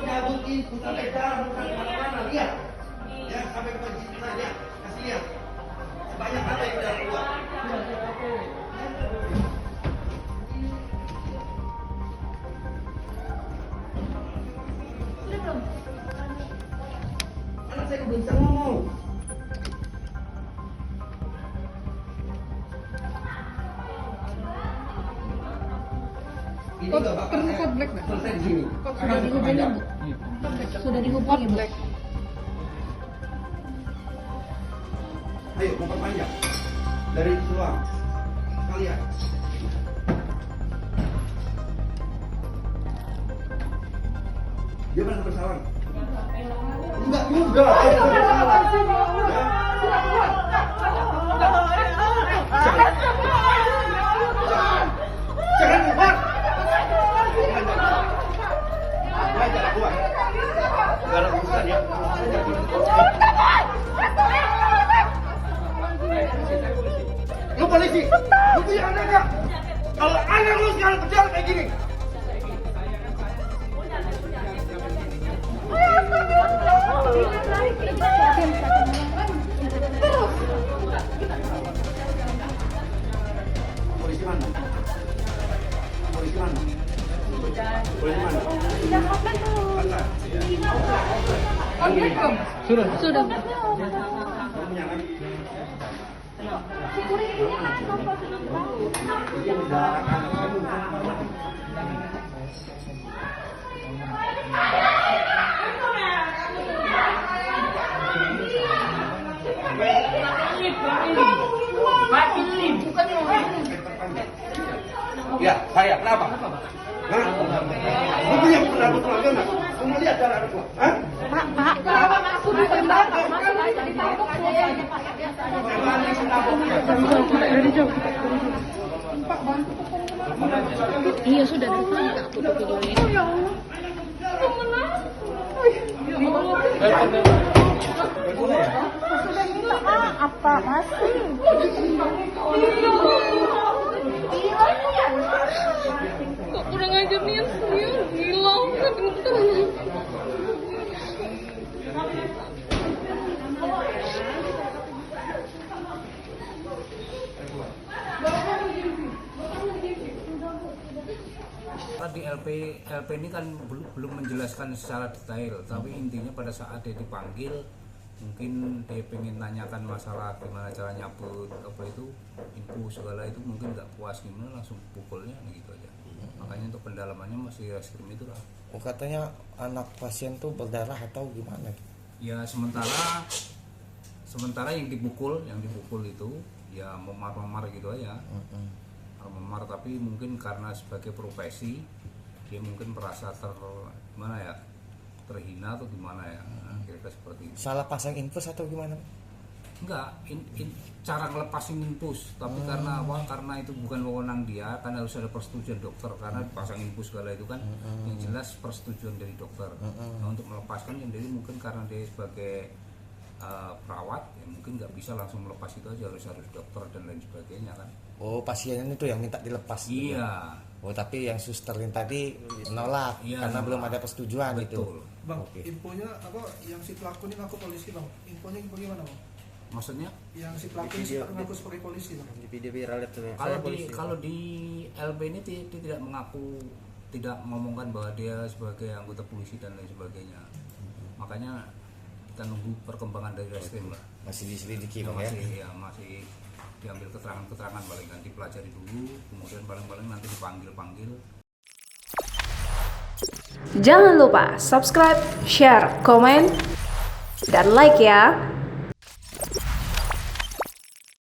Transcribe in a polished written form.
Nyabutin bukan edan, bukan kemana-mana, lihat. Ya, sampai ke masjid saja, kasih lihat. Sebanyak apa yang udah keluar. Sudah belum? Anak saya belum bisa ngomong. Ini nggak bakal selesai di sini. Sudah dihubungi, Bu. Sudah dihubungi, Bu. Ayo, memperpanjang dari Siloam sekalian. Dia merasa bersalah? Enggak juga. Jangan keluar. Jangan keluar. Enggak ada urusan ya. Lu polisi, lu punya anak nggak? Kalau anak lu sekarang berjalan kayak gini, polisi mana? Polisi mana? Polisi mana? Sudah. Kamu punya anak? Ya, saya kenapa? Hah? Lu punya keluarga nggak? Lu mau lihat cara anak gua? Hah? Pak, masuk aja ditangkap. Iya, sudah dari tadi Kak, aku videoin. Sudah minta maaf, Pak, masih. Kok kurang ajar nih ya, gila kan beneran. Di LP ini kan belum menjelaskan secara detail, tapi intinya pada saat dia dipanggil mungkin dia pengen nanyakan masalah gimana cara nyabut apa itu info segala itu, mungkin nggak puas gimana langsung pukulnya gitu aja. Makanya untuk pendalamannya masih reskrim itu lah. Oh, katanya anak pasien tuh berdarah atau gimana? Ya sementara yang dipukul itu ya memar-memar gitu aja. Memar, tapi mungkin karena sebagai profesi dia mungkin merasa terhina atau gimana ya, kira-kira seperti itu. Salah pasang infus atau gimana? Enggak, cara ngelepasin infus, tapi karena itu bukan wewenang dia, kan harus ada persetujuan dokter, karena dipasang infus segala itu kan yang jelas persetujuan dari dokter. Nah, untuk melepaskan yang dari mungkin karena dia sebagai perawat ya mungkin nggak bisa langsung melepas itu aja, harus dokter dan lain sebagainya kan. Oh, pasiennya itu yang minta dilepas. Iya. Oh, tapi yang susterin tadi menolak karena belum ada persetujuan. Betul. Itu. Bang, Okay. infonya apa yang si pelaku ini ngaku polisi, Bang? Infonya bagaimana, Bang? Maksudnya? Yang si pelaku ini ngaku sebagai polisi, Bang. Di video viral itu ya. Kalau di LB ini dia tidak mengaku, tidak mengomongkan bahwa dia sebagai anggota polisi dan lain sebagainya. Makanya kita nunggu perkembangan dari reskrim lah. Masih diselidiki, Bang, masih diambil keterangan paling nanti dipelajari dulu, kemudian paling nanti dipanggil. Jangan lupa subscribe, share, komen, dan like ya.